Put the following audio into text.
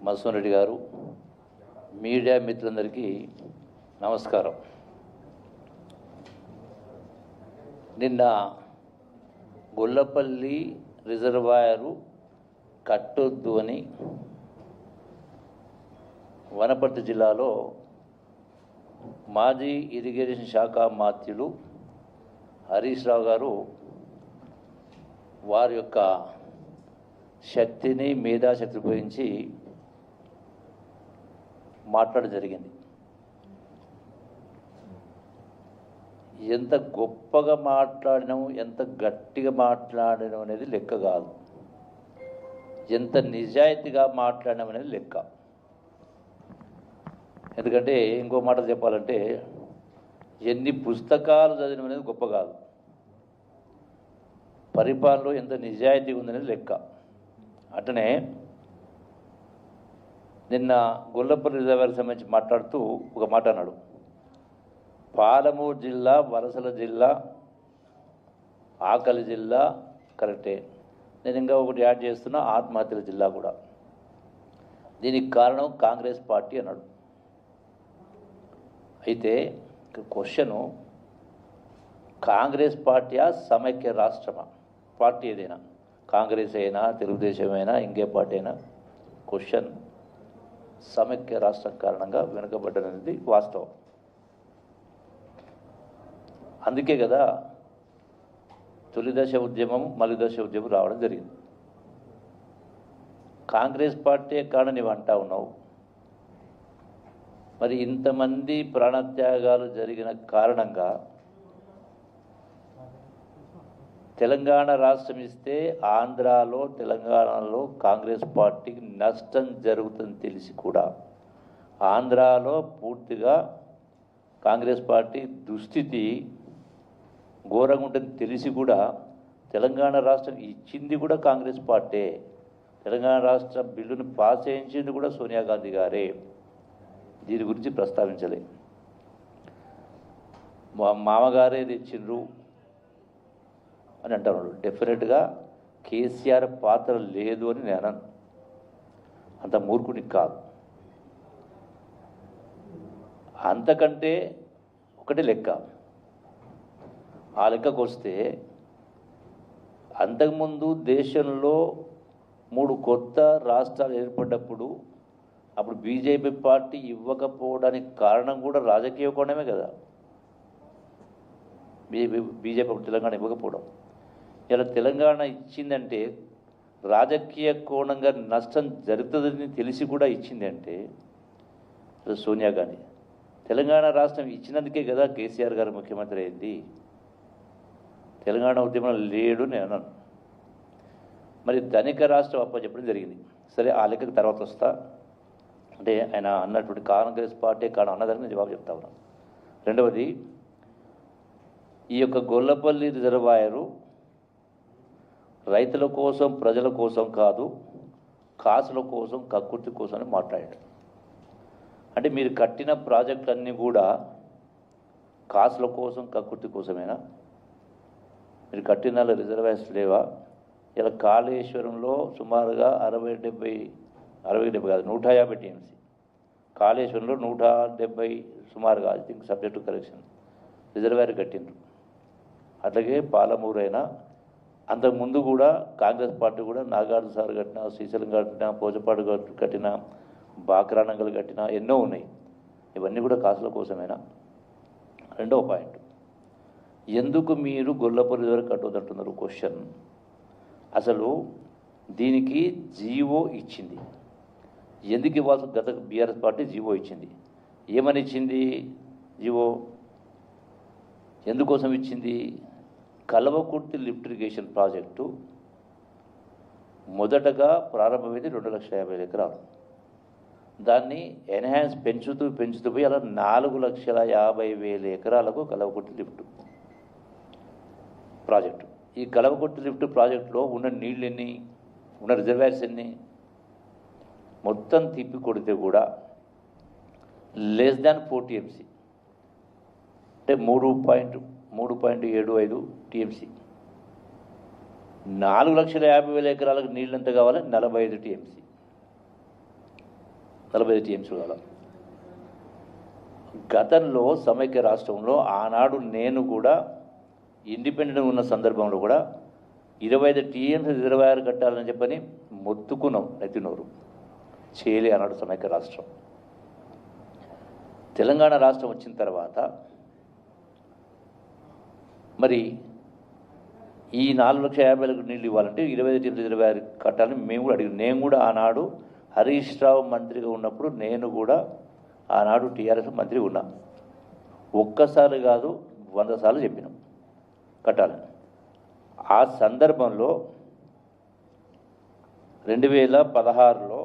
మధుసూదన్ రెడ్డి గారు, మీడియా మిత్రులందరికీ నమస్కారం. నిన్న గొల్లపల్లి రిజర్వాయరు కట్టొద్దు అని వనపర్తి జిల్లాలో మాజీ ఇరిగేషన్ శాఖ మంత్రులు హరీష్ రావు గారు వారి యొక్క శక్తిని మేధాశక్తి గురించి మాట్లాడడం జరిగింది. ఎంత గొప్పగా మాట్లాడినాము, ఎంత గట్టిగా మాట్లాడినాం అనేది లెక్క కాదు, ఎంత నిజాయితీగా మాట్లాడినాం అనేది లెక్క. ఎందుకంటే ఇంకో మాట చెప్పాలంటే ఎన్ని పుస్తకాలు చదివినాం అనేది గొప్ప కాదు, పరిపాలనలో ఎంత నిజాయితీ ఉందనేది లెక్క. అట్లనే నిన్న గొల్లపల్లి రిజర్వాయర్కి సంబంధించి మాట్లాడుతూ ఒక మాట అన్నాడు, పాలమూరు జిల్లా, వలసల జిల్లా, ఆకలి జిల్లా కరెక్టే. నేను ఇంకా ఒకటి యాడ్ చేస్తున్నా, ఆత్మహత్యల జిల్లా కూడా. దీనికి కారణం కాంగ్రెస్ పార్టీ అన్నాడు. అయితే క్వశ్చను, కాంగ్రెస్ పార్టీయా సమైక్య రాష్ట్రమా? పార్టీ ఏదైనా, కాంగ్రెస్ అయినా తెలుగుదేశం అయినా ఇంకే పార్టీ అయినా, క్వశ్చన్ సమైక్య రాష్ట్రం కారణంగా వెనుకబడ్డది వాస్తవం. అందుకే కదా తొలిదశ ఉద్యమం, మలిదశ ఉద్యమం రావడం జరిగింది. కాంగ్రెస్ పార్టీ కారణం నీవు అంటా ఉన్నావు. మరి ఇంతమంది ప్రాణత్యాగాలు జరిగిన కారణంగా తెలంగాణ రాష్ట్రం ఇస్తే ఆంధ్రాలో, తెలంగాణలో కాంగ్రెస్ పార్టీకి నష్టం జరుగుతుందని తెలిసి కూడా, ఆంధ్రాలో పూర్తిగా కాంగ్రెస్ పార్టీ దుస్థితి ఘోరంగా ఉంటుందని తెలిసి కూడా తెలంగాణ రాష్ట్రం ఇచ్చింది కూడా కాంగ్రెస్ పార్టీ. తెలంగాణ రాష్ట్ర బిల్లును పాస్ చేయించింది కూడా సోనియా గాంధీ గారే. దీని గురించి ప్రస్తావించలే. మా మామగారే తెచ్చిండ్రు అని అంటున్నాడు. డెఫినెట్గా కేసీఆర్ పాత్ర లేదు అని నేను అనను, అంత మూర్ఖునికి కాదు. అంతకంటే ఒకటి లెక్క. ఆ లెక్కకు వస్తే అంతకుముందు దేశంలో 3 కొత్త రాష్ట్రాలు ఏర్పడ్డప్పుడు అప్పుడు బీజేపీ పార్టీ ఇవ్వకపోవడానికి కారణం కూడా రాజకీయ కోణమే కదా. బీజేపీ తెలంగాణ ఇవ్వకపోవడం, ఇలా తెలంగాణ ఇచ్చిందంటే రాజకీయ కోణంగా నష్టం జరుగుతుందని తెలిసి కూడా ఇచ్చిందంటే సోనియా గాంధీ. తెలంగాణ రాష్ట్రం ఇచ్చినందుకే కదా కేసీఆర్ గారు ముఖ్యమంత్రి అయింది. తెలంగాణ ఉద్యమంలో లేడు నేను అన్నాను. మరి ధనిక రాష్ట్రం అప్పచెప్పడం జరిగింది. సరే, ఆ లెక్కకు తర్వాత వస్తా. అంటే ఆయన అన్నటువంటి కాంగ్రెస్ పార్టీ కారణం అన్నదానికి నేను జవాబు చెప్తా ఉన్నాను. రెండవది, ఈ యొక్క గొల్లపల్లి రిజర్వాయరు రైతుల కోసం, ప్రజల కోసం కాదు, కాసుల కోసం, కక్కుర్తి కోసం అని మాట్లాడాడు. అంటే మీరు కట్టిన ప్రాజెక్టులన్నీ కూడా కాసుల కోసం, కక్కుర్తి కోసమేనా? మీరు కట్టిన రిజర్వాయర్స్ లేవా? ఇలా కాళేశ్వరంలో సుమారుగా 60-70 కాదు 150 టీఎంసీ, కాళేశ్వరంలో 170 సుమారుగా, I think subject correction, reservoir కట్టిండ్రు. అట్లాగే పాలమూరు అయినా, అంతకుముందు కూడా కాంగ్రెస్ పార్టీ కూడా నాగార్జున సార్ కట్టిన, శ్రీశైలం కట్టిన, పోచపాడు కట్టిన, బాక్రానంగల్ కట్టిన, ఎన్నో ఉన్నాయి. ఇవన్నీ కూడా కాసుల కోసమేనా? రెండవ పాయింట్, ఎందుకు మీరు గొల్లపల్లి వరకు కట్టొద్దంటున్నారు? క్వశ్చన్, అసలు దీనికి జీవో ఇచ్చింది ఎందుకు ఇవ్వాల్సి? గత బీఆర్ఎస్ పార్టీ జీవో ఇచ్చింది. ఏమని ఇచ్చింది జీవో? ఎందుకోసం ఇచ్చింది? కల్వకుర్తి లిఫ్ట్ ఇరిగేషన్ ప్రాజెక్టు మొదటగా ప్రారంభమైంది 2,50,000 ఎకరాలు. దాన్ని ఎన్హాన్స్ పెంచుతూ పోయి అలా 4,50,000 ఎకరాలకు కల్వకుర్తి లిఫ్ట్ ప్రాజెక్టు. ఈ కల్వకుర్తి లిఫ్ట్ ప్రాజెక్టులో ఉన్న నీళ్ళు ఎన్ని, ఉన్న రిజర్వాయర్స్ ఎన్ని? మొత్తం తిప్పి కొడితే కూడా లెస్ దాన్ 4 టీఎంసీ, అంటే 3.75 టీఎంసీ. 4,50,000 ఎకరాలకు నీళ్ళు ఎంత కావాలి? 45 టీఎంసీ. 45 టీఎంసీలు కావాలి. గతంలో సమైక్య రాష్ట్రంలో ఆనాడు నేను కూడా ఇండిపెండెంట్ ఉన్న సందర్భంలో కూడా 25 టీఎంసీ 26 కట్టాలని చెప్పని మొత్తుకున్నాం నెత్తినోరు. చేయలే ఆనాడు సమైక్య రాష్ట్రం. తెలంగాణ రాష్ట్రం వచ్చిన తర్వాత మరి ఈ 4,50,000 నీళ్ళు ఇవ్వాలంటే 25 టీఎంసీ 26 కట్టాలని మేము కూడా అడిగాం. నేను కూడా ఆనాడు హరీష్ రావు మంత్రిగా ఉన్నప్పుడు నేను కూడా ఆనాడు టీఆర్ఎస్ మంత్రి ఉన్నా. ఒక్కసారి కాదు 100 సార్లు చెప్పినాం కట్టాలని. ఆ సందర్భంలో 2016లో